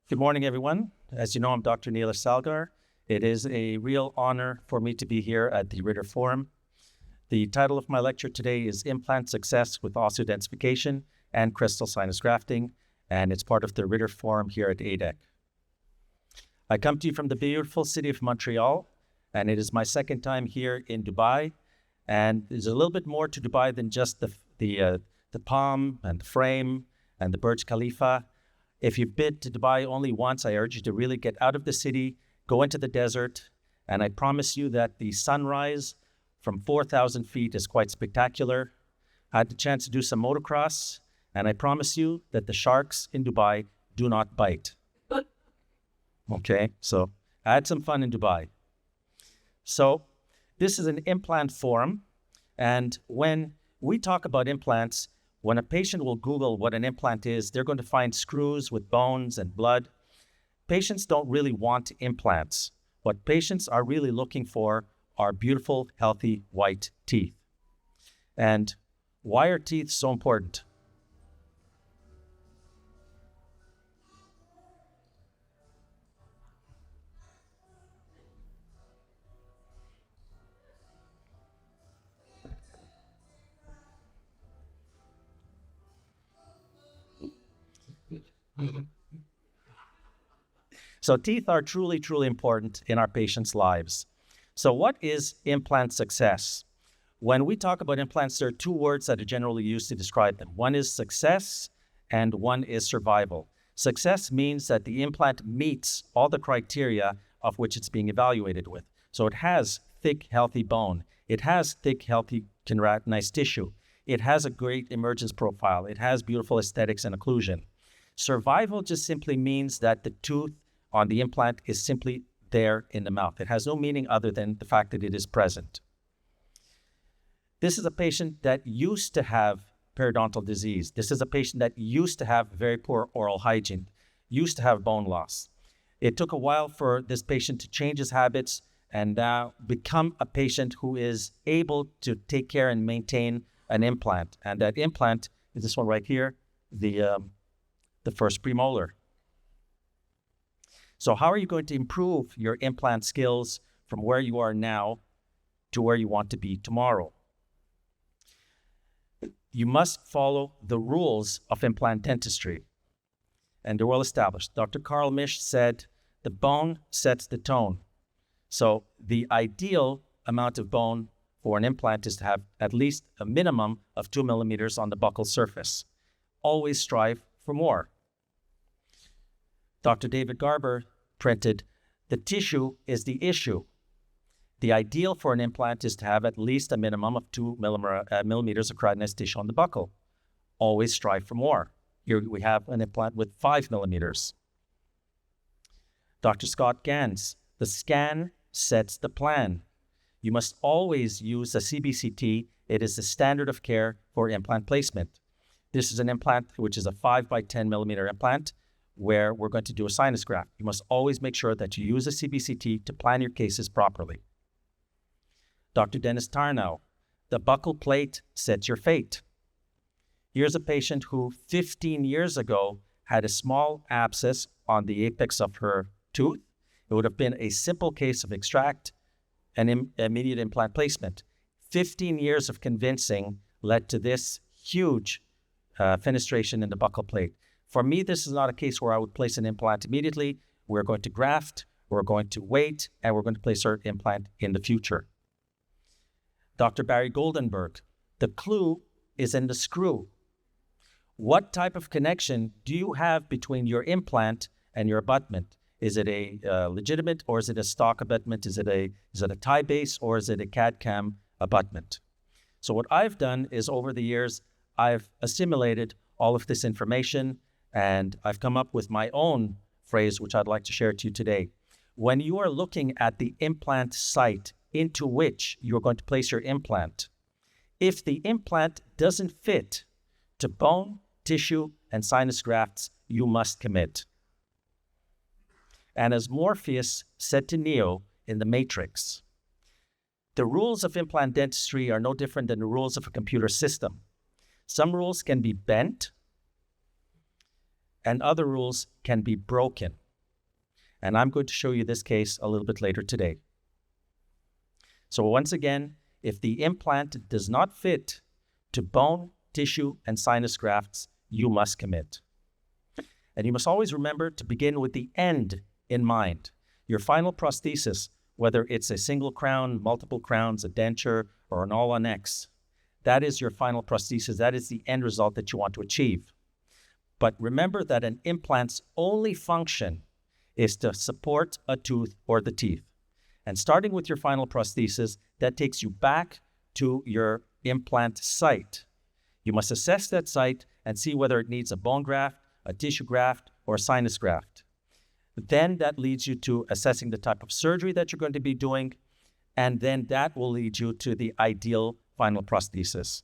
Good morning, everyone. As you know, I'm Dr. Nilesh Salgar. It is a real honor for me to be here at the Ritter Forum. The title of my lecture today is Implant Success with Osseodensification and Crestal Sinus Grafting, and it's part of the Ritter Forum here at ADEC. I come to you from the beautiful city of Montreal, and it is my second time here in Dubai. And there's a little bit more to Dubai than just the palm and the frame and the Burj Khalifa. If you've been to Dubai only once, I urge you to really get out of the city, go into the desert, and I promise you that the sunrise from 4,000 feet is quite spectacular. I had the chance to do some motocross, and I promise you that the sharks in Dubai do not bite. Okay, so I had some fun in Dubai. So this is an implant forum, and when we talk about implants, when a patient will Google what an implant is, they're going to find screws with bones and blood. Patients don't really want implants. What patients are really looking for are beautiful, healthy, white teeth. And why are teeth so important? So teeth are truly, truly important in our patients' lives. So what is implant success? When we talk about implants, there are two words that are generally used to describe them. One is success and one is survival. Success means that the implant meets all the criteria of which it's being evaluated with. So it has thick, healthy bone. It has thick, healthy, keratinized tissue. It has a great emergence profile. It has beautiful aesthetics and occlusion. Survival just simply means that the tooth on the implant is simply there in the mouth. It has no meaning other than the fact that it is present. This is a patient that used to have periodontal disease. This is a patient that used to have very poor oral hygiene, used to have bone loss. It took a while for this patient to change his habits and now become a patient who is able to take care and maintain an implant. And that implant is this one right here, the first premolar. So how are you going to improve your implant skills from where you are now to where you want to be tomorrow? You must follow the rules of implant dentistry, and they're well established. Dr. Carl Misch said, the bone sets the tone. So the ideal amount of bone for an implant is to have at least a minimum of 2 millimeters on the buccal surface. Always strive for more. Dr. David Garber printed, the tissue is the issue. The ideal for an implant is to have at least a minimum of 2 millimeters of keratinized tissue on the buccal. Always strive for more. Here we have an implant with 5 millimeters. Dr. Scott Gans, the scan sets the plan. You must always use a CBCT. It is the standard of care for implant placement. This is an implant which is a 5 by 10 millimeter implant where we're going to do a sinus graft. You must always make sure that you use a CBCT to plan your cases properly. Dr. Dennis Tarnow, the buccal plate sets your fate. Here's a patient who 15 years ago had a small abscess on the apex of her tooth. It would have been a simple case of extract and immediate implant placement. 15 years of convincing led to this huge fenestration in the buccal plate. For me, this is not a case where I would place an implant immediately. We're going to graft, we're going to wait, and we're going to place our implant in the future. Dr. Barry Goldenberg, the clue is in the screw. What type of connection do you have between your implant and your abutment? Is it a legitimate or is it a stock abutment? Is it a tie base or is it a CAD/CAM abutment? So what I've done is over the years, I've assimilated all of this information and I've come up with my own phrase, which I'd like to share to you today. When you are looking at the implant site into which you're going to place your implant, if the implant doesn't fit to bone, tissue, and sinus grafts, you must commit. And as Morpheus said to Neo in The Matrix, the rules of implant dentistry are no different than the rules of a computer system. Some rules can be bent, and other rules can be broken. And I'm going to show you this case a little bit later today. So once again, if the implant does not fit to bone, tissue, and sinus grafts, you must commit. And you must always remember to begin with the end in mind. Your final prosthesis, whether it's a single crown, multiple crowns, a denture, or an all-on-X, that is your final prosthesis. That is the end result that you want to achieve. But remember that an implant's only function is to support a tooth or the teeth. And starting with your final prosthesis, that takes you back to your implant site. You must assess that site and see whether it needs a bone graft, a tissue graft, or a sinus graft. Then that leads you to assessing the type of surgery that you're going to be doing, and then that will lead you to the ideal final prosthesis.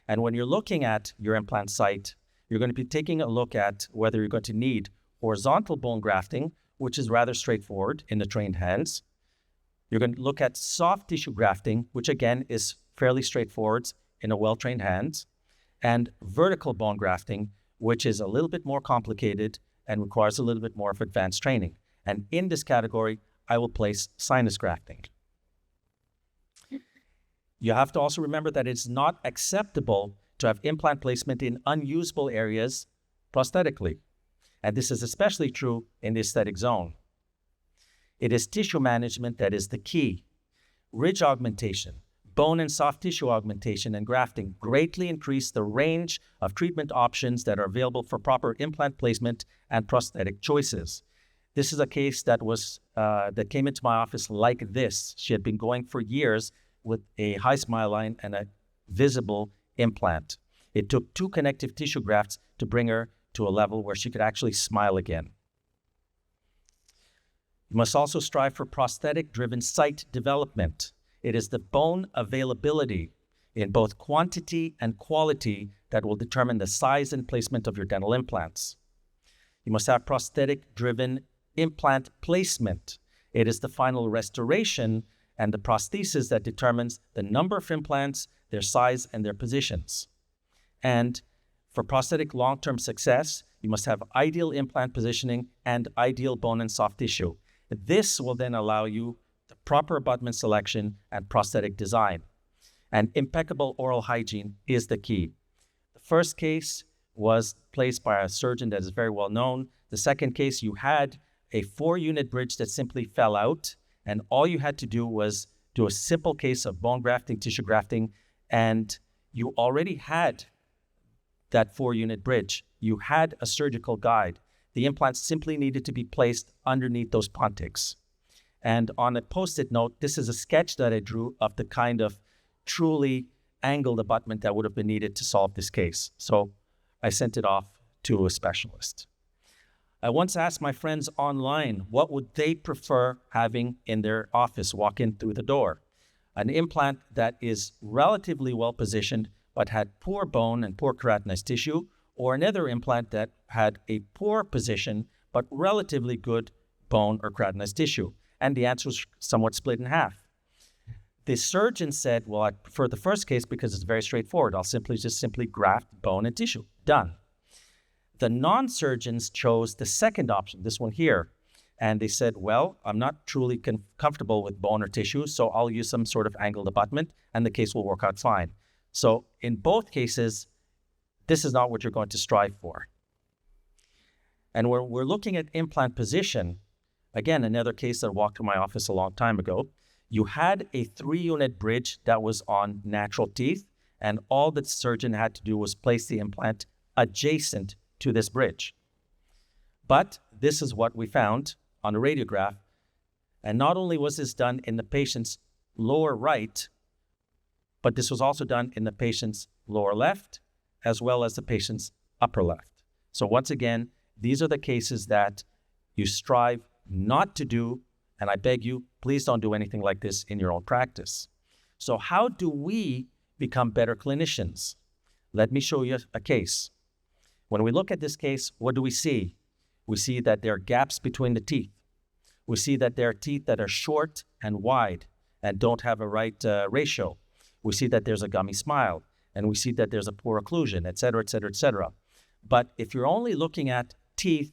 And when you're looking at your implant site, you're going to be taking a look at whether you're going to need horizontal bone grafting, which is rather straightforward in the trained hands. You're going to look at soft tissue grafting, which again is fairly straightforward in a well-trained hands, and vertical bone grafting, which is a little bit more complicated and requires a little bit more of advanced training. And in this category, I will place sinus grafting. You have to also remember that it's not acceptable to have implant placement in unusable areas prosthetically. And this is especially true in the aesthetic zone. It is tissue management that is the key. Ridge augmentation, bone and soft tissue augmentation, and grafting greatly increase the range of treatment options that are available for proper implant placement and prosthetic choices. This is a case that came into my office like this. She had been going for years with a high smile line and a visible implant. It took 2 connective tissue grafts to bring her to a level where she could actually smile again. You must also strive for prosthetic-driven site development. It is the bone availability in both quantity and quality that will determine the size and placement of your dental implants. You must have prosthetic-driven implant placement. It is the final restoration and the prosthesis that determines the number of implants, their size, and their positions. And for prosthetic long-term success, you must have ideal implant positioning and ideal bone and soft tissue. This will then allow you the proper abutment selection and prosthetic design. And impeccable oral hygiene is the key. The first case was placed by a surgeon that is very well known. The second case, you had a 4-unit bridge that simply fell out, and all you had to do was do a simple case of bone grafting, tissue grafting, and you already had that 4-unit bridge. You had a surgical guide. The implant simply needed to be placed underneath those pontics. And on a post-it note, this is a sketch that I drew of the kind of truly angled abutment that would have been needed to solve this case. So I sent it off to a specialist. I once asked my friends online, what would they prefer having in their office, walk in through the door? An implant that is relatively well positioned, but had poor bone and poor keratinized tissue, or another implant that had a poor position, but relatively good bone or keratinized tissue? And the answer was somewhat split in half. The surgeon said, well, I prefer the first case because it's very straightforward. I'll simply graft bone and tissue. Done. The non-surgeons chose the second option, this one here. And they said, well, I'm not truly comfortable with bone or tissue, so I'll use some sort of angled abutment, and the case will work out fine. So in both cases, this is not what you're going to strive for. And when we're looking at implant position, again, another case that walked to my office a long time ago, you had a 3-unit bridge that was on natural teeth, and all the surgeon had to do was place the implant adjacent to this bridge. But this is what we found on a radiograph. And not only was this done in the patient's lower right, but this was also done in the patient's lower left, as well as the patient's upper left. So once again, these are the cases that you strive not to do, and I beg you, please don't do anything like this in your own practice. So how do we become better clinicians? Let me show you a case. When we look at this case, what do we see? We see that there are gaps between the teeth. We see that there are teeth that are short and wide and don't have a right ratio. We see that there's a gummy smile, and we see that there's a poor occlusion, et cetera, et cetera, et cetera. But if you're only looking at teeth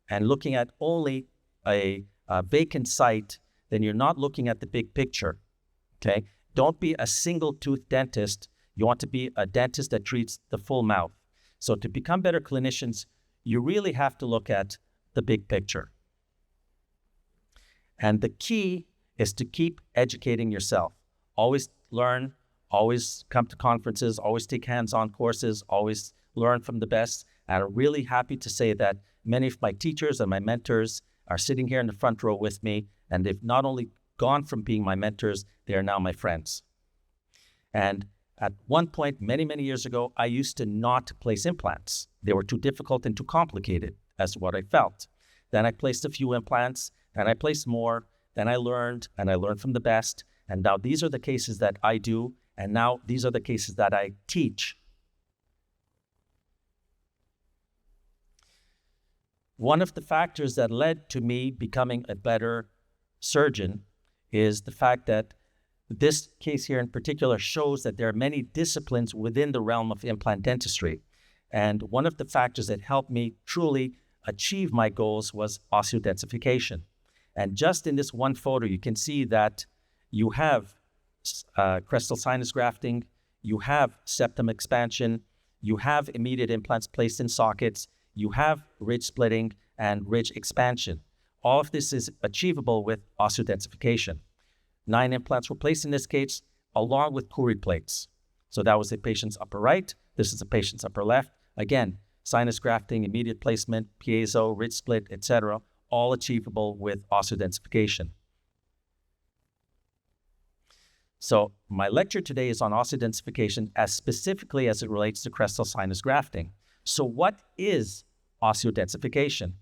and looking at only a vacant site, then you're not looking at the big picture, okay? Don't be a single tooth dentist. You want to be a dentist that treats the full mouth. So to become better clinicians, you really have to look at the big picture. And the key is to keep educating yourself. Always learn, always come to conferences, always take hands-on courses, always learn from the best. And I'm really happy to say that many of my teachers and my mentors are sitting here in the front row with me, and they've not only gone from being my mentors, they are now my friends. And at one point, many, many years ago, I used to not place implants. They were too difficult and too complicated as what I felt. Then I placed a few implants, and I placed more. Then I learned, and I learned from the best. And now these are the cases that I do, and now these are the cases that I teach. One of the factors that led to me becoming a better surgeon is the fact that this case here in particular shows that there are many disciplines within the realm of implant dentistry. And one of the factors that helped me truly achieve my goals was osseodensification. And just in this one photo, you can see that you have crestal sinus grafting, you have septum expansion, you have immediate implants placed in sockets, you have ridge splitting and ridge expansion. All of this is achievable with osseodensification. 9 implants were placed in this case, along with Coury plates. So that was the patient's upper right. This is the patient's upper left. Again, sinus grafting, immediate placement, piezo, ridge split, etc., all achievable with osseodensification. So my lecture today is on osseodensification as specifically as it relates to crestal sinus grafting. So what is osseodensification?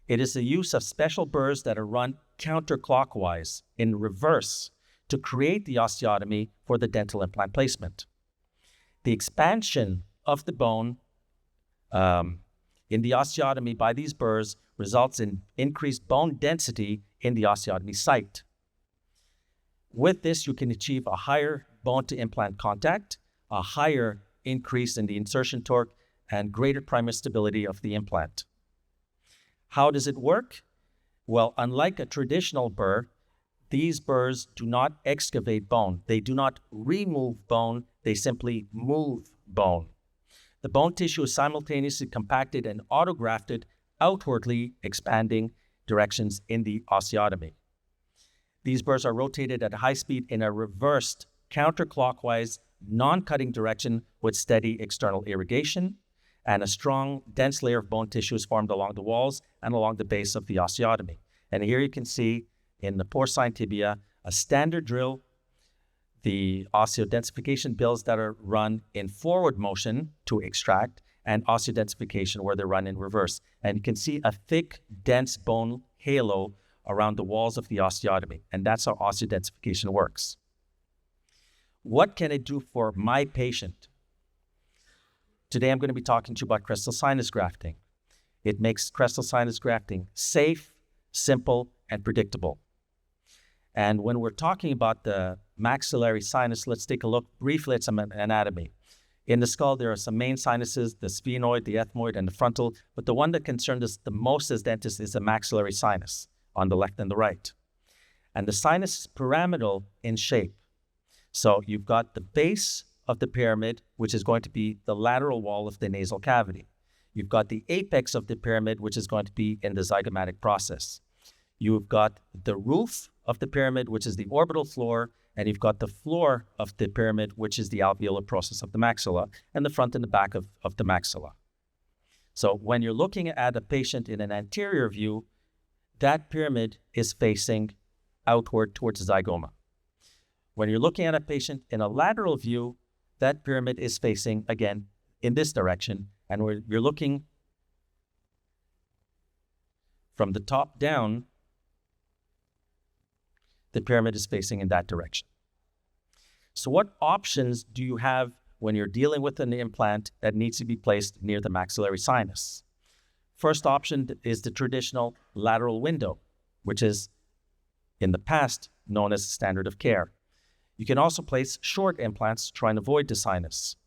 It is the use of special burrs that are run counterclockwise in reverse to create the osteotomy for the dental implant placement. The expansion of the bone in the osteotomy by these burrs results in increased bone density in the osteotomy site. With this, you can achieve a higher bone-to-implant contact, a higher increase in the insertion torque, and greater primary stability of the implant. How does it work? Well, unlike a traditional burr, these burrs do not excavate bone. They do not remove bone. They simply move bone. The bone tissue is simultaneously compacted and autografted outwardly expanding directions in the osteotomy. These burrs are rotated at high speed in a reversed counterclockwise non-cutting direction with steady external irrigation, and a strong, dense layer of bone tissue is formed along the walls and along the base of the osteotomy. And here you can see in the porcine tibia a standard drill, the osseodensification bills that are run in forward motion to extract, and osseodensification where they're run in reverse. And you can see a thick, dense bone halo around the walls of the osteotomy. And that's how osseodensification works. What can it do for my patient? Today, I'm going to be talking to you about crestal sinus grafting. It makes crestal sinus grafting safe, simple, and predictable. And when we're talking about the maxillary sinus, let's take a look briefly at some anatomy. In the skull, there are some main sinuses, the sphenoid, the ethmoid, and the frontal, but the one that concerns us the most as dentists is the maxillary sinus on the left and the right. And the sinus is pyramidal in shape. So you've got the base of the pyramid, which is going to be the lateral wall of the nasal cavity. You've got the apex of the pyramid, which is going to be in the zygomatic process. You've got the roof of the pyramid, which is the orbital floor, and you've got the floor of the pyramid, which is the alveolar process of the maxilla, and the front and the back of the maxilla. So when you're looking at a patient in an anterior view, that pyramid is facing outward towards the zygoma. When you're looking at a patient in a lateral view, that pyramid is facing, again, in this direction, and where you're looking from the top down, the pyramid is facing in that direction. So what options do you have when you're dealing with an implant that needs to be placed near the maxillary sinus? First option is the traditional lateral window, which is in the past known as standard of care. You can also place short implants to try and avoid the sinus.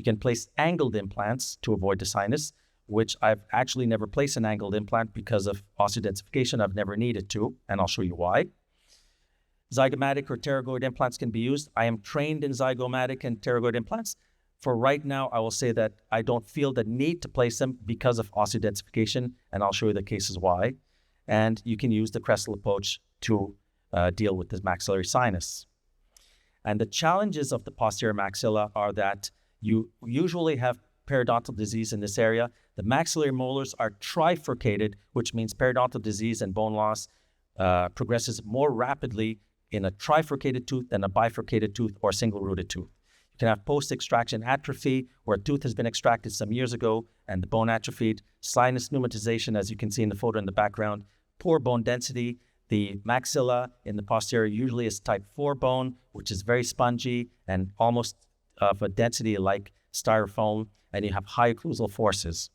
You can place angled implants to avoid the sinus, which I've actually never placed an angled implant because of osseodensification. I've never needed to, and I'll show you why. Zygomatic or pterygoid implants can be used. I am trained in zygomatic and pterygoid implants. For right now, I will say that I don't feel the need to place them because of osseodensification, and I'll show you the cases why. And you can use the crestal approach to deal with this maxillary sinus. And the challenges of the posterior maxilla are that you usually have periodontal disease in this area. The maxillary molars are trifurcated, which means periodontal disease and bone loss progresses more rapidly in a trifurcated tooth than a bifurcated tooth or single-rooted tooth. You can have post-extraction atrophy, where a tooth has been extracted some years ago and the bone atrophied, sinus pneumatization, as you can see in the photo in the background, poor bone density. The maxilla in the posterior usually is type 4 bone, which is very spongy and almost of a density like styrofoam, and you have high occlusal forces.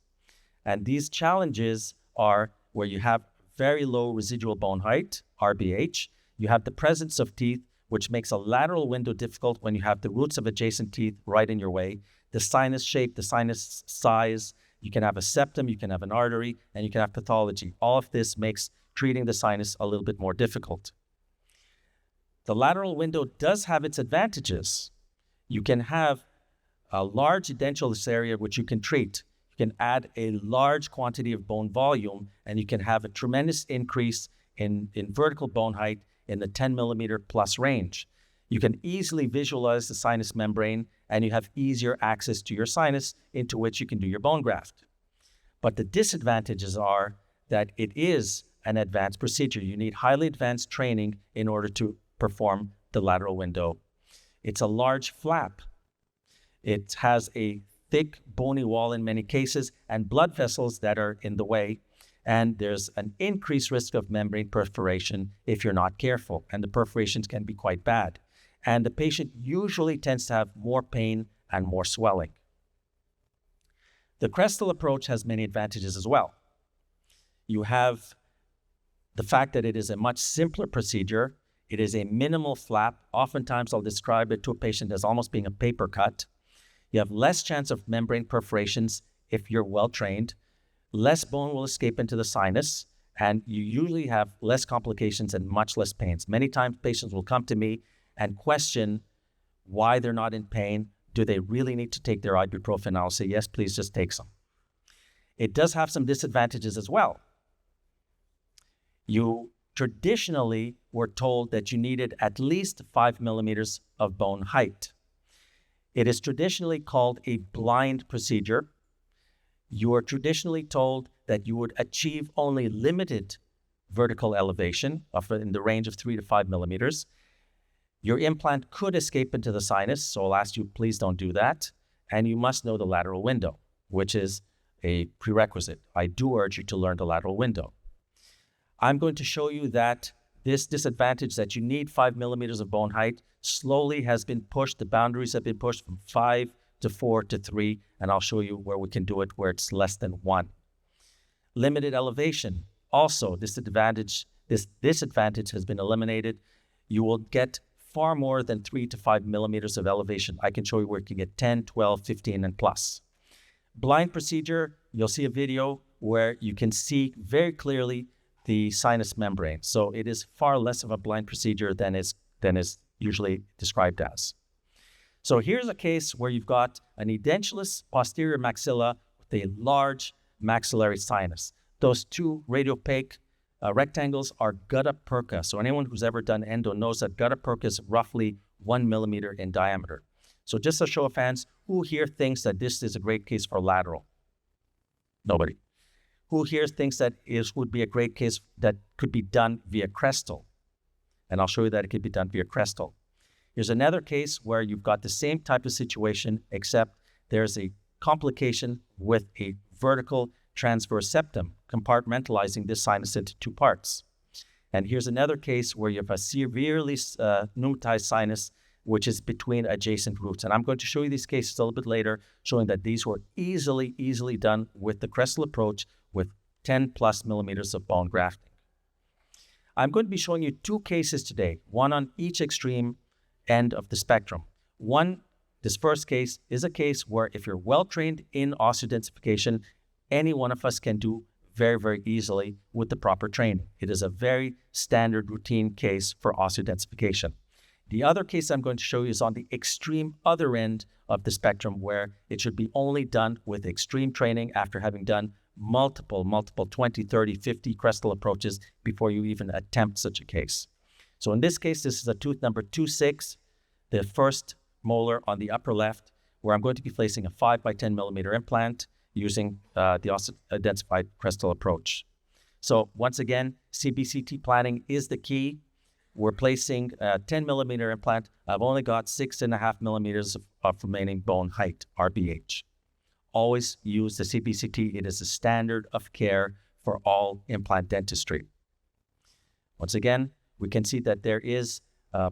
And these challenges are where you have very low residual bone height, RBH. You have the presence of teeth, which makes a lateral window difficult when you have the roots of adjacent teeth right in your way. The sinus shape, the sinus size, you can have a septum, you can have an artery, and you can have pathology. All of this makes treating the sinus a little bit more difficult. The lateral window does have its advantages. You can have a large edentulous area which you can treat. You can add a large quantity of bone volume, and you can have a tremendous increase in vertical bone height in the 10 millimeter plus range. You can easily visualize the sinus membrane, and you have easier access to your sinus into which you can do your bone graft. But the disadvantages are that it is an advanced procedure. You need highly advanced training in order to perform the lateral window. It's a large flap. It has a thick bony wall in many cases and blood vessels that are in the way. And there's an increased risk of membrane perforation if you're not careful. And the perforations can be quite bad. And the patient usually tends to have more pain and more swelling. The crestal approach has many advantages as well. You have the fact that it is a much simpler procedure. It is a minimal flap. Oftentimes I'll describe it to a patient as almost being a paper cut. You have less chance of membrane perforations if you're well trained. Less bone will escape into the sinus, and you usually have less complications and much less pains. Many times patients will come to me and question why they're not in pain. Do they really need to take their ibuprofen? I'll say, yes, please just take some. It does have some disadvantages as well. You traditionally were told that you needed at least 5 millimeters of bone height. It is traditionally called a blind procedure. You are traditionally told that you would achieve only limited vertical elevation in the range of 3 to 5 millimeters. Your implant could escape into the sinus, so I'll ask you, please don't do that. And you must know the lateral window, which is a prerequisite. I do urge you to learn the lateral window. I'm going to show you that this disadvantage that you need 5 millimeters of bone height slowly has been pushed. The boundaries have been pushed from 5 to 4 to 3, and I'll show you where we can do it where it's less than 1. Limited elevation. Also, this disadvantage has been eliminated. You will get far more than 3 to 5 millimeters of elevation. I can show you where you can get 10, 12, 15, and plus. Blind procedure, you'll see a video where you can see very clearly the sinus membrane. So it is far less of a blind procedure than is usually described as. So here's a case where you've got an edentulous posterior maxilla with a large maxillary sinus. Those two radiopaque rectangles are gutta perca. So anyone who's ever done endo knows that gutta perca is roughly 1 millimeter in diameter. So just a show of hands, who here thinks that this is a great case for lateral? Nobody. Who here thinks that would be a great case that could be done via crestal? And I'll show you that it could be done via crestal. Here's another case where you've got the same type of situation, except there's a complication with a vertical transverse septum, compartmentalizing this sinus into 2 parts. And here's another case where you have a severely pneumatized sinus, which is between adjacent roots. And I'm going to show you these cases a little bit later, showing that these were easily done with the crestal approach with 10 plus millimeters of bone grafting. I'm going to be showing you 2 cases today, one on each extreme end of the spectrum. One This first case is a case where if you're well-trained in osseodensification, any one of us can do very, very easily with the proper training. It is a very standard routine case for osseodensification. The other case I'm going to show you is on the extreme other end of the spectrum, where it should be only done with extreme training after having done multiple 20, 30, 50 crestal approaches before you even attempt such a case. So in this case, this is a tooth number 26, the first molar on the upper left, where I'm going to be placing a 5 by 10 millimeter implant using the osseodensified crestal approach. So once again, CBCT planning is the key. We're placing a 10 millimeter implant. I've only got 6.5 millimeters of remaining bone height, RBH. Always use the CBCT. It is the standard of care for all implant dentistry. Once again, we can see that there is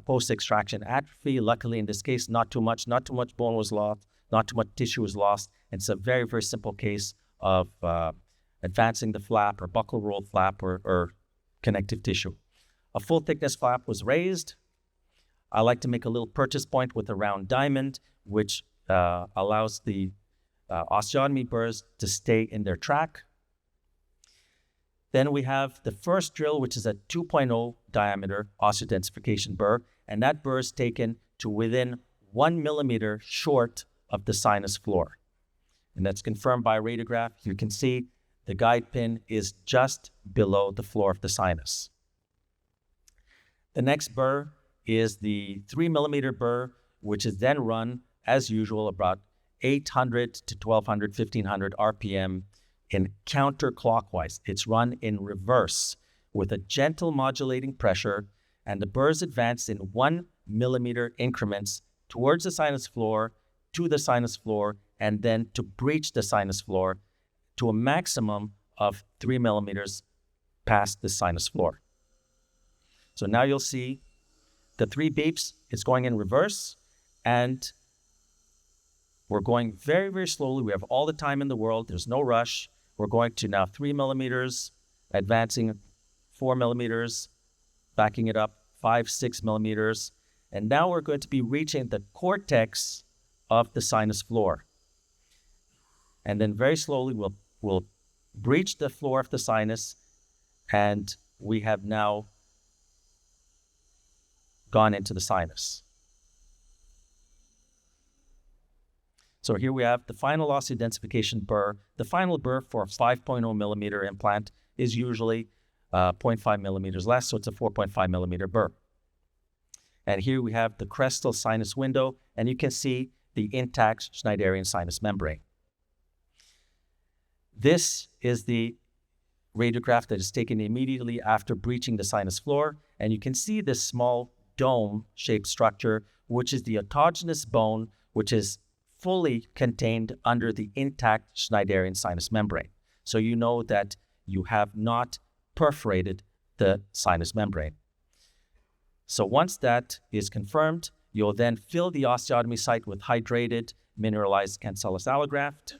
post-extraction atrophy. Luckily, in this case, not too much bone was lost, not too much tissue was lost. It's a very, very simple case of advancing the flap or buccal roll flap or connective tissue. A full thickness flap was raised. I like to make a little purchase point with a round diamond, which allows the osteotomy burrs to stay in their track. Then we have the first drill, which is a 2.0 diameter osseodensification burr, and that burr is taken to within 1 millimeter short of the sinus floor. And that's confirmed by a radiograph. You can see the guide pin is just below the floor of the sinus. The next burr is the 3 millimeter burr, which is then run, as usual, about 800 to 1200, 1500 RPM in counterclockwise. It's run in reverse with a gentle modulating pressure, and the burrs advance in 1 millimeter increments towards the sinus floor, to the sinus floor, and then to breach the sinus floor to a maximum of 3 millimeters past the sinus floor. So now you'll see the 3 beeps, it's going in reverse, and we're going very, very slowly. We have all the time in the world. There's no rush. We're going to now 3 millimeters, advancing 4 millimeters, backing it up 5, 6 millimeters. And now we're going to be reaching the cortex of the sinus floor. And then very slowly we'll breach the floor of the sinus, and we have now gone into the sinus. So here we have the final osseodensification burr. The final burr for a 5.0 millimeter implant is usually 0.5 millimeters less, so it's a 4.5 millimeter burr. And here we have the crestal sinus window, and you can see the intact Schneiderian sinus membrane. This is the radiograph that is taken immediately after breaching the sinus floor, and you can see this small dome-shaped structure, which is the autogenous bone, which is fully contained under the intact Schneiderian sinus membrane. So you know that you have not perforated the sinus membrane. So once that is confirmed, you'll then fill the osteotomy site with hydrated mineralized cancellous allograft.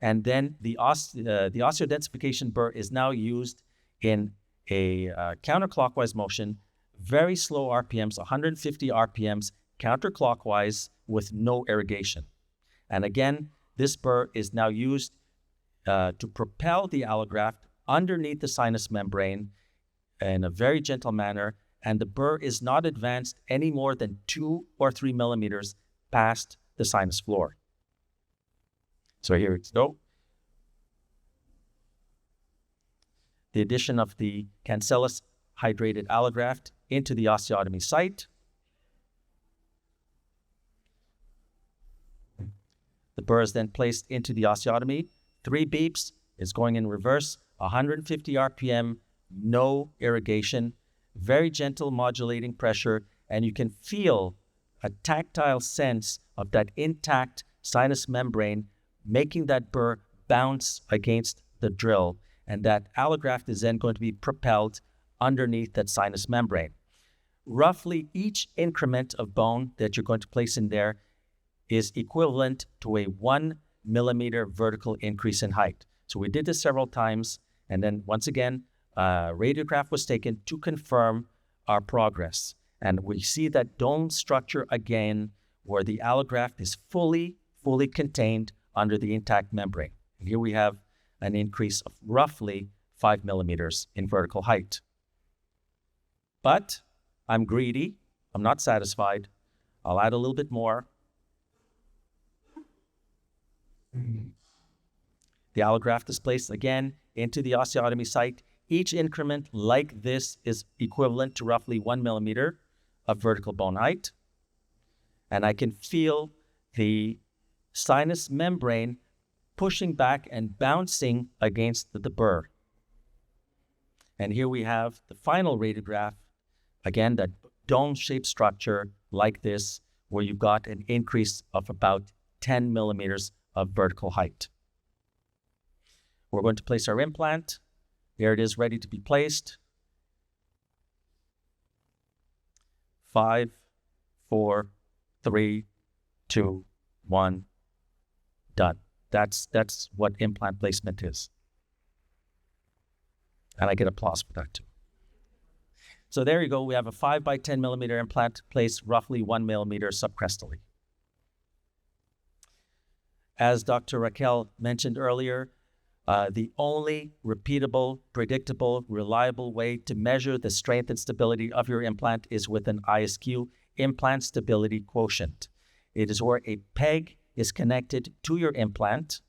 And then the osseodensification burr is now used in a counterclockwise motion, very slow RPMs, 150 RPMs, counterclockwise with no irrigation. And again, this burr is now used to propel the allograft underneath the sinus membrane in a very gentle manner, and the burr is not advanced any more than 2 or 3 millimeters past the sinus floor. So here it's go. The addition of the cancellous hydrated allograft into the osteotomy site. The burr is then placed into the osteotomy. 3 beeps, is going in reverse, 150 RPM, no irrigation, very gentle modulating pressure, and you can feel a tactile sense of that intact sinus membrane making that burr bounce against the drill, and that allograft is then going to be propelled underneath that sinus membrane. Roughly each increment of bone that you're going to place in there is equivalent to a 1 millimeter vertical increase in height. So we did this several times, and then once again, a radiograph was taken to confirm our progress. And we see that dome structure again where the allograft is fully contained under the intact membrane. And here we have an increase of roughly 5 millimeters in vertical height. But I'm greedy. I'm not satisfied. I'll add a little bit more. The allograft is placed again into the osteotomy site. Each increment like this is equivalent to roughly 1 millimeter of vertical bone height. And I can feel the sinus membrane pushing back and bouncing against the burr. And here we have the final radiograph. Again, that dome-shaped structure like this, where you've got an increase of about 10 millimeters of vertical height. We're going to place our implant. There it is, ready to be placed. 5, 4, 3, 2, 1, done. That's what implant placement is. And I get applause for that too. So there you go. We have a 5 by 10 millimeter implant placed roughly 1 millimeter subcrestally. As Dr. Raquel mentioned earlier, the only repeatable, predictable, reliable way to measure the strength and stability of your implant is with an ISQ, implant stability quotient. It is where a peg is connected to your implant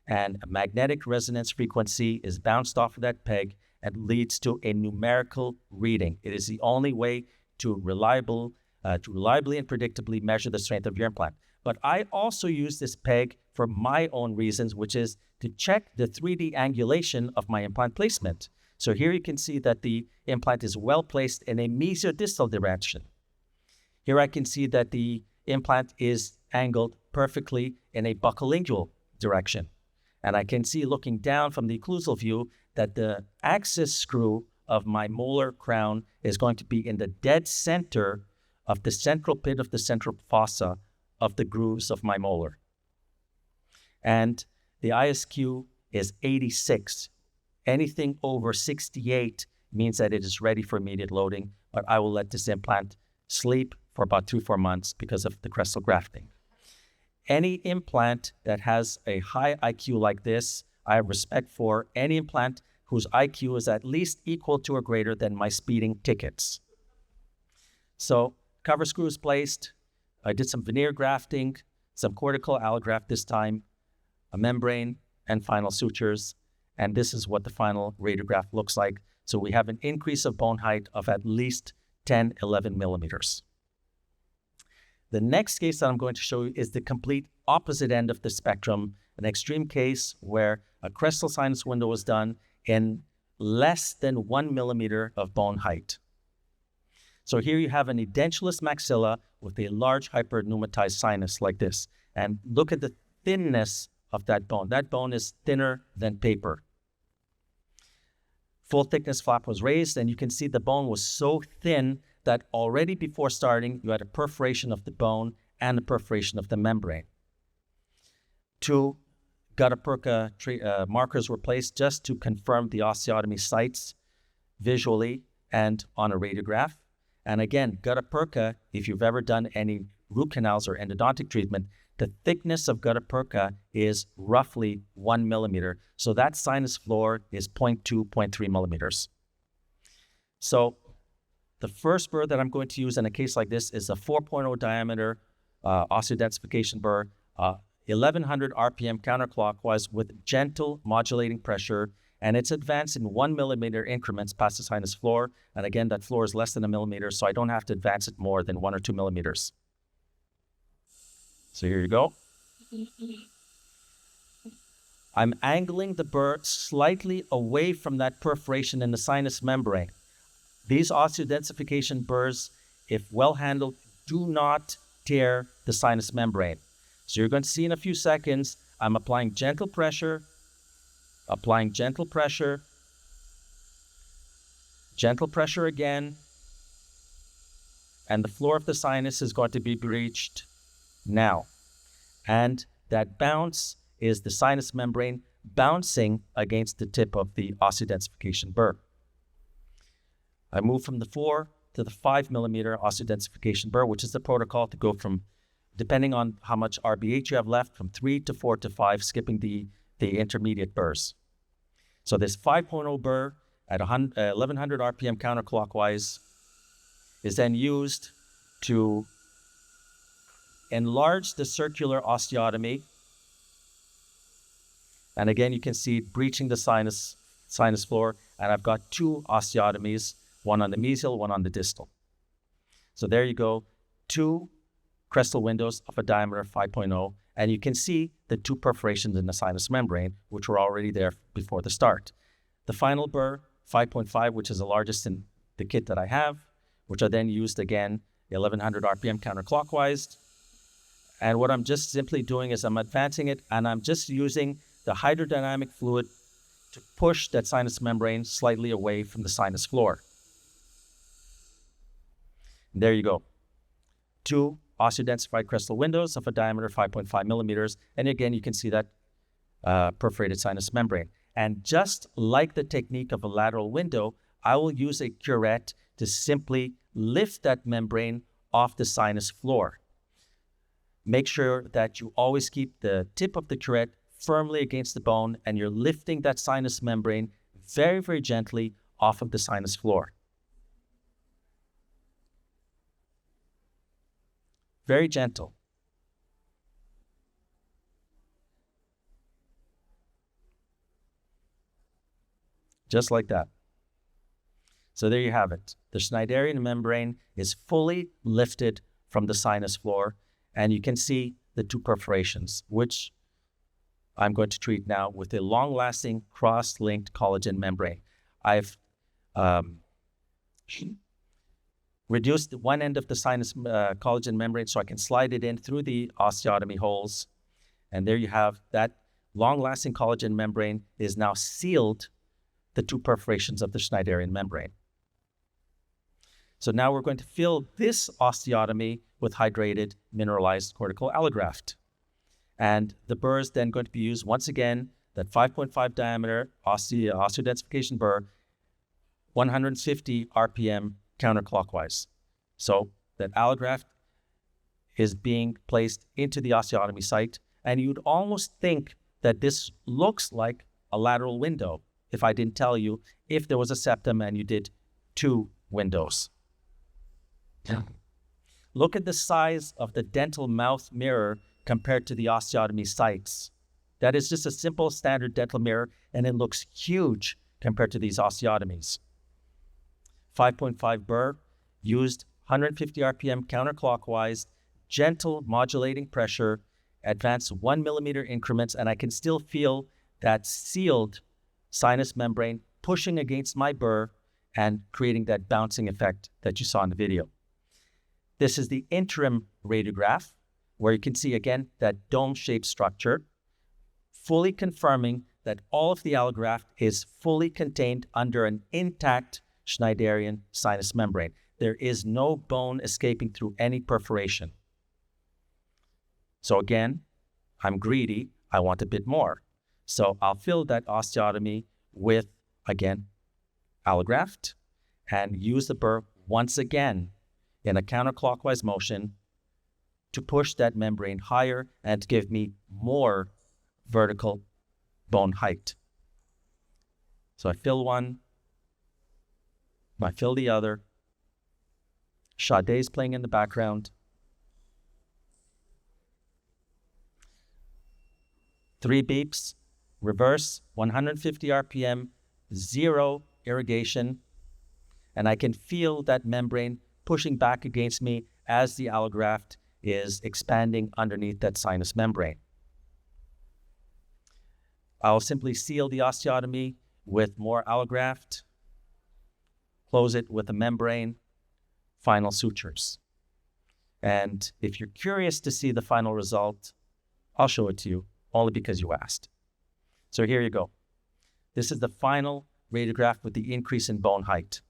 and a magnetic resonance frequency is bounced off of that peg and leads to a numerical reading. It is the only way to reliably and predictably measure the strength of your implant. But I also use this peg for my own reasons, which is to check the 3D angulation of my implant placement. So here you can see that the implant is well placed in a mesiodistal direction. Here I can see that the implant is angled perfectly in a buccolingual direction. And I can see, looking down from the occlusal view, that the axis screw of my molar crown is going to be in the dead center of the central pit of the central fossa of the grooves of my molar. And the ISQ is 86. Anything over 68 means that it is ready for immediate loading, but I will let this implant sleep for about 3-4 months because of the crestal grafting. Any implant that has a high IQ like this, I have respect for. Any implant whose IQ is at least equal to or greater than my speeding tickets. So cover screw is placed. I did some veneer grafting, some cortical allograft this time, a membrane, and final sutures. And this is what the final radiograph looks like. So we have an increase of bone height of at least 10, 11 millimeters. The next case that I'm going to show you is the complete opposite end of the spectrum, an extreme case where a crestal sinus window was done in less than 1 millimeter of bone height. So here you have an edentulous maxilla with a large hyperpneumatized sinus like this. And look at the thinness of that bone. That bone is thinner than paper. Full thickness flap was raised, and you can see the bone was so thin that already before starting, you had a perforation of the bone and a perforation of the membrane. 2 gutta-percha markers were placed just to confirm the osteotomy sites visually and on a radiograph. And again, gutta-percha, if you've ever done any root canals or endodontic treatment, the thickness of gutta-percha is roughly 1 millimeter. So that sinus floor is 0.2, 0.3 millimeters. So the first burr that I'm going to use in a case like this is a 4.0 diameter osseodensification burr, 1100 RPM counterclockwise with gentle modulating pressure, and it's advanced in 1 millimeter increments past the sinus floor. And again, that floor is less than 1 millimeter, so I don't have to advance it more than 1 or 2 millimeters. So here you go. I'm angling the burr slightly away from that perforation in the sinus membrane. These osseodensification burrs, if well handled, do not tear the sinus membrane. So you're going to see in a few seconds, I'm applying gentle pressure, gentle pressure again, and the floor of the sinus is going to be breached now. And that bounce is the sinus membrane bouncing against the tip of the osseodensification burr. I move from the 4 to the 5 millimeter osseodensification burr, which is the protocol to go from depending on how much RBH you have left, from 3 to 4 to 5, skipping the intermediate burrs. So this 5.0 burr at 1100 RPM counterclockwise is then used to enlarge the circular osteotomy. And again, you can see it breaching the sinus floor. And I've got 2 osteotomies, one on the mesial, one on the distal. So there you go, 2 crestal windows of a diameter of 5.0. And you can see the 2 perforations in the sinus membrane, which were already there before the start. The final burr, 5.5, which is the largest in the kit that I have, which are then used again, 1100 RPM counterclockwise. And what I'm just simply doing is I'm advancing it, and I'm just using the hydrodynamic fluid to push that sinus membrane slightly away from the sinus floor. And there you go. 2 osseodensified crestal windows of a diameter 5.5 millimeters. And again, you can see that perforated sinus membrane. And just like the technique of a lateral window, I will use a curette to simply lift that membrane off the sinus floor. Make sure that you always keep the tip of the curette firmly against the bone, and you're lifting that sinus membrane very, very gently off of the sinus floor. Very gentle. Just like that. So there you have it. The Schneiderian membrane is fully lifted from the sinus floor, and you can see the 2 perforations, which I'm going to treat now with a long-lasting cross-linked collagen membrane. I've reduced one end of the sinus collagen membrane so I can slide it in through the osteotomy holes. And there you have that long-lasting collagen membrane is now sealed the 2 perforations of the Schneiderian membrane. So now we're going to fill this osteotomy with hydrated mineralized cortical allograft. And the burr is then going to be used once again, that 5.5 diameter osseodensification burr, 150 RPM counterclockwise. So that allograft is being placed into the osteotomy site, and you'd almost think that this looks like a lateral window if I didn't tell you if there was a septum and you did 2 windows. Yeah. Look at the size of the dental mouth mirror compared to the osteotomy sites. That is just a simple standard dental mirror, and it looks huge compared to these osteotomies. 5.5 burr, used 150 RPM counterclockwise, gentle modulating pressure, advanced 1 millimeter increments, and I can still feel that sealed sinus membrane pushing against my burr and creating that bouncing effect that you saw in the video. This is the interim radiograph, where you can see again that dome-shaped structure, fully confirming that all of the allograft is fully contained under an intact Schneiderian sinus membrane. There is no bone escaping through any perforation. So again, I'm greedy, I want a bit more. So I'll fill that osteotomy with, again, allograft, and use the burr once again in a counterclockwise motion to push that membrane higher and to give me more vertical bone height. So I fill one, I fill the other. Sade is playing in the background. 3 beeps, reverse, 150 RPM, 0 irrigation, and I can feel that membrane pushing back against me as the allograft is expanding underneath that sinus membrane. I'll simply seal the osteotomy with more allograft, close it with a membrane, final sutures. And if you're curious to see the final result, I'll show it to you, only because you asked. So here you go. This is the final radiograph with the increase in bone height.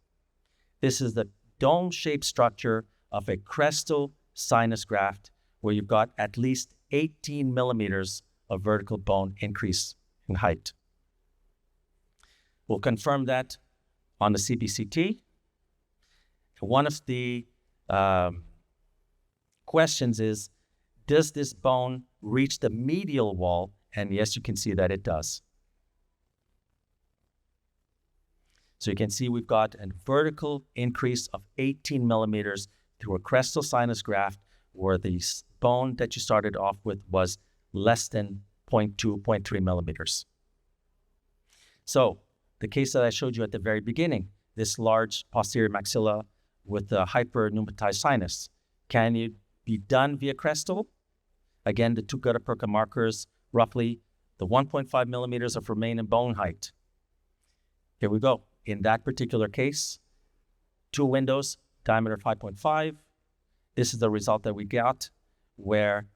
This is the dome-shaped structure of a crestal sinus graft where you've got at least 18 millimeters of vertical bone increase in height. We'll confirm that on the CBCT. One of the questions is, Does this bone reach the medial wall? And yes, you can see that it does. So you can see we've got a vertical increase of 18 millimeters through a crestal sinus graft, where the bone that you started off with was less than 0.2, 0.3 millimeters. So the case that I showed you at the very beginning, this large posterior maxilla with the hyperneumatized sinus, can it be done via crestal? Again, the two Guttapercha markers, roughly the 1.5 millimeters of remaining bone height. Here we go. In that particular case, 2 windows, diameter 5.5. This is the result that we got, where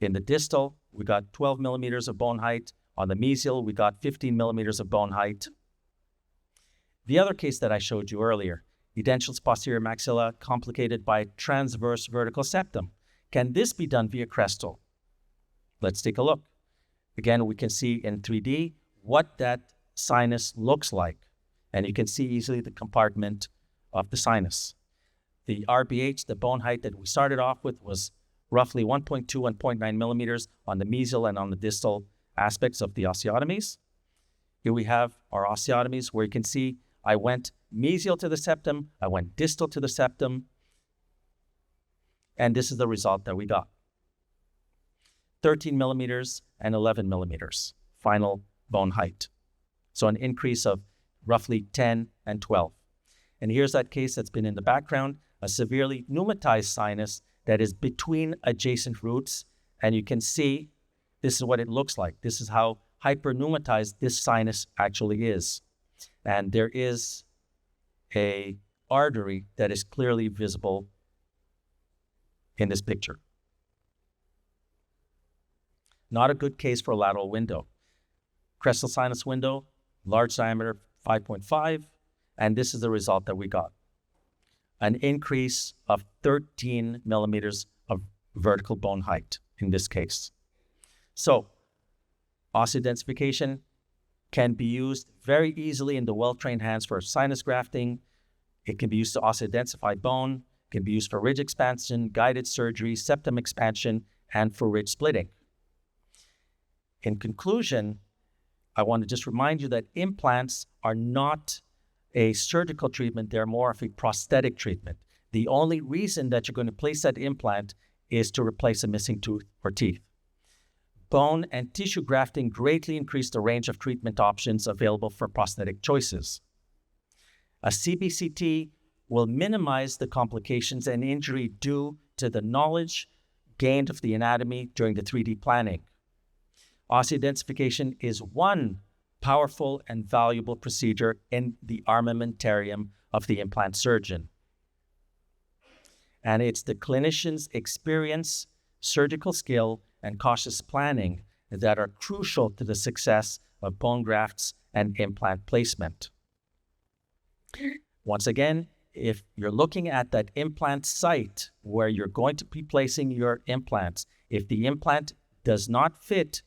in the distal, we got 12 millimeters of bone height. On the mesial, we got 15 millimeters of bone height. The other case that I showed you earlier, edentulous posterior maxilla complicated by transverse vertical septum. Can this be done via crestal? Let's take a look. Again, we can see in 3D what that sinus looks like. And you can see easily the compartment of the sinus. The RBH, the bone height that we started off with, was roughly 1.2, 1.9 millimeters on the mesial and on the distal aspects of the osteotomies. Here we have our osteotomies, where you can see I went mesial to the septum, I went distal to the septum, and this is the result that we got. 13 millimeters and 11 millimeters, final bone height. So an increase of roughly 10 and 12. And here's that case that's been in the background, a severely pneumatized sinus that is between adjacent roots. And you can see this is what it looks like. This is how hyperneumatized this sinus actually is. And there is a artery that is clearly visible in this picture. Not a good case for a lateral window. Crestal sinus window, large diameter, 5.5, and this is the result that we got. An increase of 13 millimeters of vertical bone height in this case. So, osseodensification can be used very easily in the well-trained hands for sinus grafting. It can be used to osseodensify bone, it can be used for ridge expansion, guided surgery, septum expansion, and for ridge splitting. In conclusion, I want to just remind you that implants are not a surgical treatment, they're more of a prosthetic treatment. The only reason that you're going to place that implant is to replace a missing tooth or teeth. Bone and tissue grafting greatly increase the range of treatment options available for prosthetic choices. A CBCT will minimize the complications and injury due to the knowledge gained of the anatomy during the 3D planning. Osseodensification is one powerful and valuable procedure in the armamentarium of the implant surgeon. And it's the clinician's experience, surgical skill, and cautious planning that are crucial to the success of bone grafts and implant placement. Once again, if you're looking at that implant site where you're going to be placing your implants, if the implant does not fit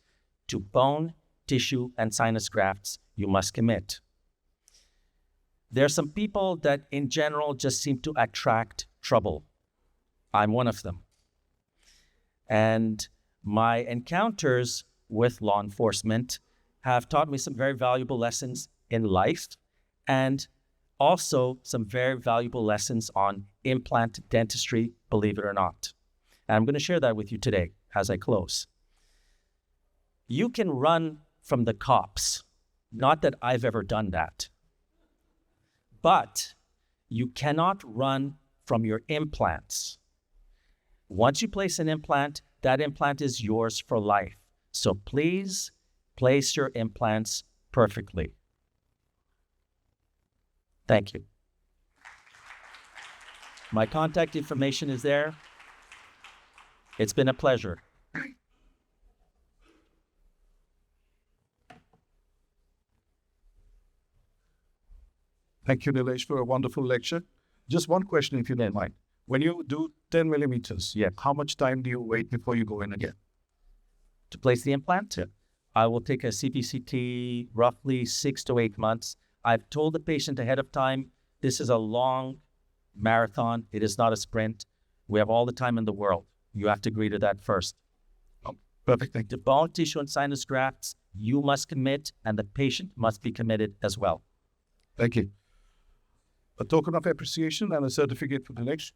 to bone, tissue, and sinus grafts, you must commit. There are some people that in general just seem to attract trouble. I'm one of them. And my encounters with law enforcement have taught me some very valuable lessons in life, and also some very valuable lessons on implant dentistry, believe it or not. And I'm going to share that with you today as I close. You can run from the cops. Not that I've ever done that. But you cannot run from your implants. Once you place an implant, that implant is yours for life. So please place your implants perfectly. Thank you. My contact information is there. It's been a pleasure. Thank you, Nilesh, for a wonderful lecture. Just one question, if you don't mind. When you do 10 millimeters, how much time do you wait before you go in again? To place the implant? Yeah. I will take a CBCT roughly 6 to 8 months. I've told the patient ahead of time, this is a long marathon. It is not a sprint. We have all the time in the world. You have to agree to that first. Perfect. Thank To you. bone tissue and sinus grafts, you must commit and the patient must be committed as well. Thank you. A token of appreciation and a certificate for the next.